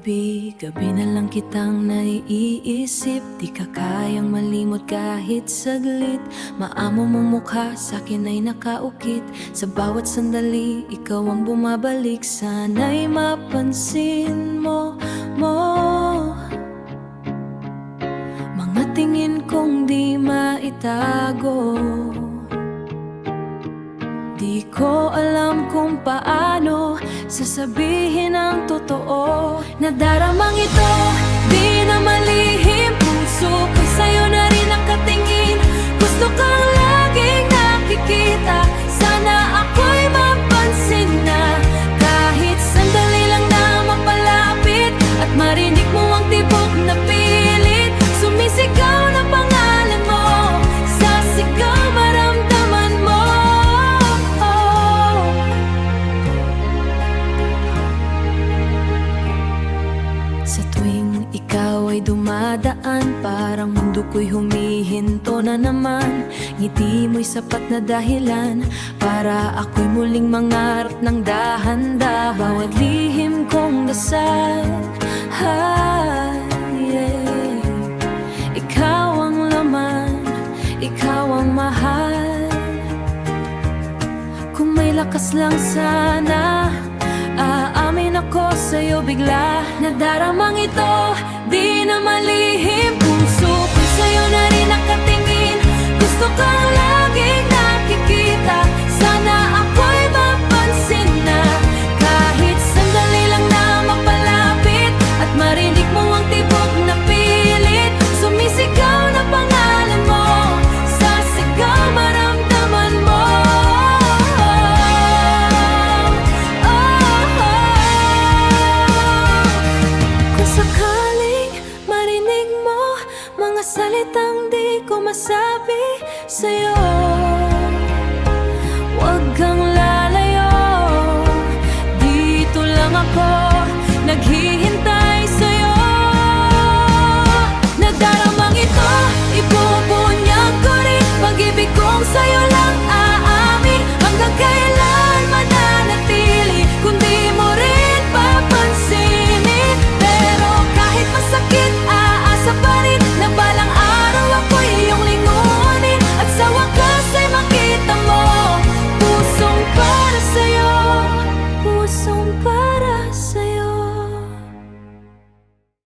gabi na lang kitang naiisip. Di ka kayang malimot kahit saglit. Maamo mong mukha sa'kin ay nakaukit. Sa bawat sandali, ikaw ang bumabalik. Sana'y mapansin mo mga tingin kong di maitago. Di ko alam kung paano sasabihin ang totoo. Nadaramang ito, di na malihim. Puso ko'y sa'yo na rin nakatingin. Gusto kang laging nakikita. Sana ako'y mapansin na. Kahit sandali lang na mapalapit at marinig mo ang tibok na pilit. Sumisigaw na pangalan mo, sa sigaw maramdaman mo. Sa tuwing ikaw ay dumadaan, parang mundo ko'y humihinto na naman. Ngiti mo'y sapat na dahilan para ako'y muling mangarap ng dahan-dahan. Bawat lihim kong dasal, ikaw ang laman, ikaw ang mahal. Kung may lakas lang sana, aamin ako sa'yo bigla. Nadaramang ito, di na malihim. Puso ko'y sa'yo na rin nakatingin. Gusto kang laging nakikita. Sana ako'y mapansin na. Kahit sandali lang na mapalapit at marinig mo ang tibok na pilit. Sumisigaw na pangalan mo, sa sigaw maramdaman mo. Salitang di ko masabi sa'yo.